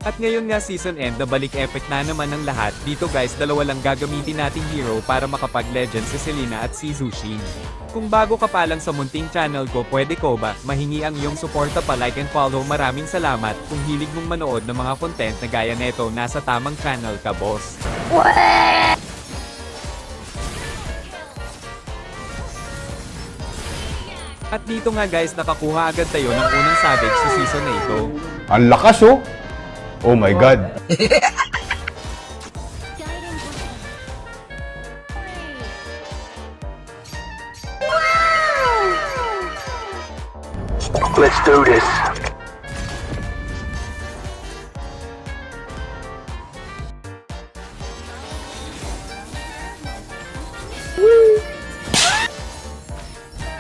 At ngayon nga season end na balik epic na naman ng lahat, dito guys dalawa lang gagamitin nating hero para makapag-legend si Selena at si Zushin. Kung bago ka pa lang sa munting channel ko, pwede ko ba mahingi ang iyong suporta pa, like and follow. Maraming salamat. Kung hilig mong manood ng mga content na gaya neto, nasa tamang channel ka, boss. At dito nga guys, nakakuha agad tayo ng unang savage sa season na ito. Ang lakas oh! Oh my God! Let's do this.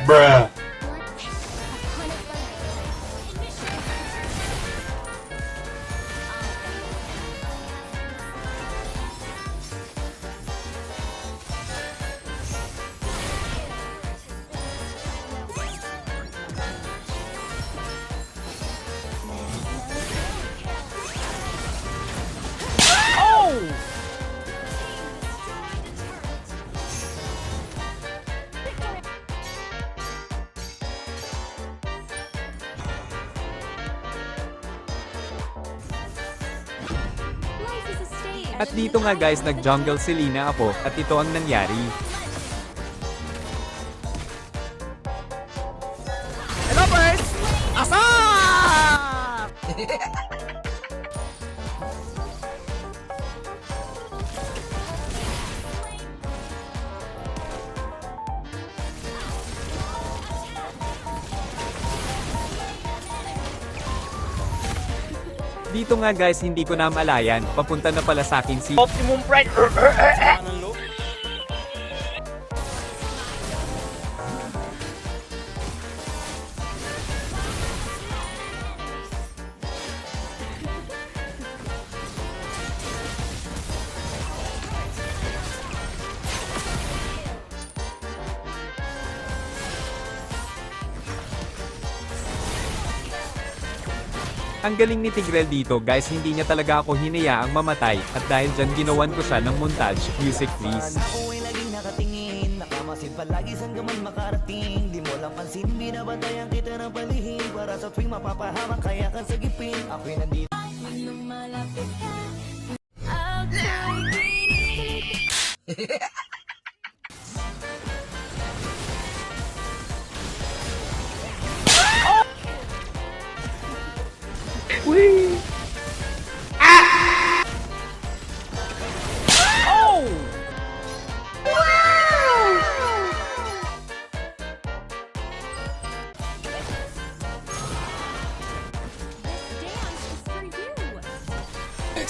Bruh! At dito nga guys, nag-jungle Selena ako, at ito ang nangyari. Hello, birds! Asap! Dito nga guys, hindi ko na malayan, papunta na pala sa akin si Optimum Pride! Ang galing ni Tigrel dito guys, hindi niya talaga ako hinayaang mamatay, at dahil dyan ginawan ko siya ng montage. Music please. Ako ay laging nakatingin, nakamasid palagi saan ka man makarating. Di mo lang pansin, binabantayan kita ng palihim, para sa tuwing mapapahamak kaya kang sagipin. Ako'y nandito.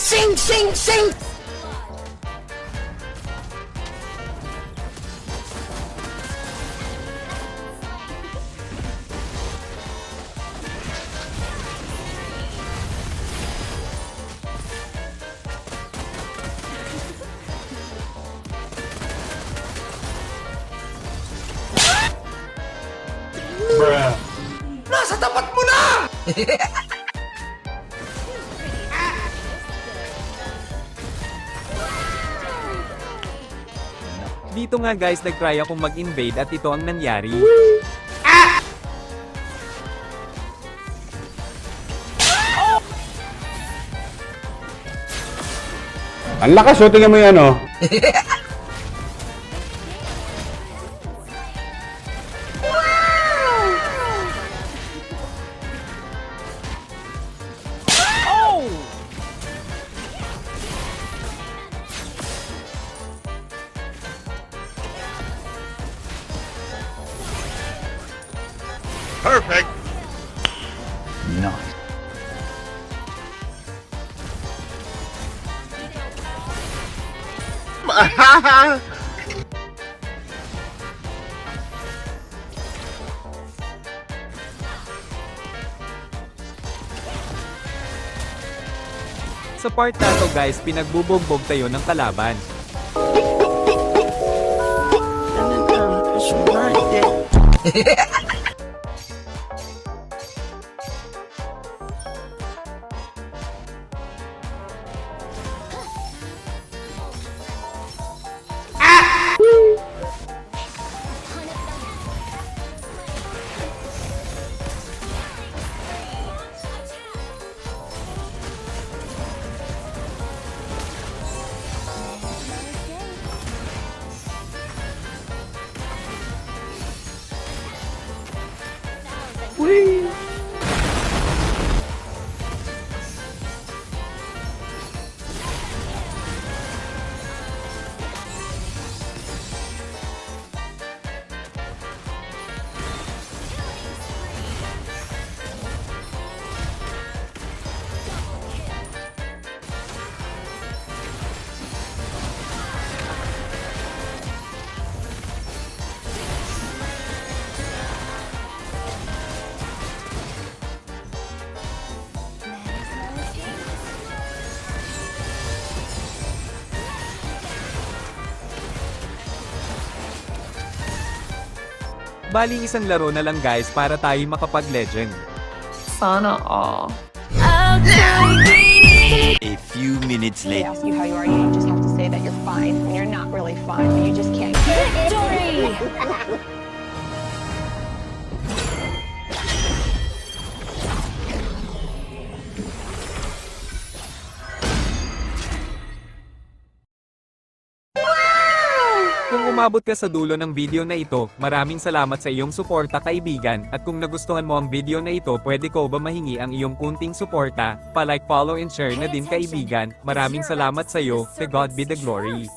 Sing, sing, sing! Bruh! Nasa tapat mo na! Dito nga guys, nag-try akong mag-invade at ito ang nangyari. Ang lakas oh! Tingnan mo yan oh! Perfect. Nice! Sa part na to guys, pinagbubugbog tayo ng kalaban. Bali isang laro na lang guys para tayo makapag-legend. Sana all. A few minutes They later. ask you how you are, you just have to say that you're fine when you're not really fine, but you just can't. Victory! Kung umabot ka sa dulo ng video na ito, maraming salamat sa iyong suporta kaibigan, at kung nagustuhan mo ang video na ito pwede ko ba mahingi ang iyong kunting suporta, pa-like, follow and share na din kaibigan, maraming salamat sa iyo, to God be the glory.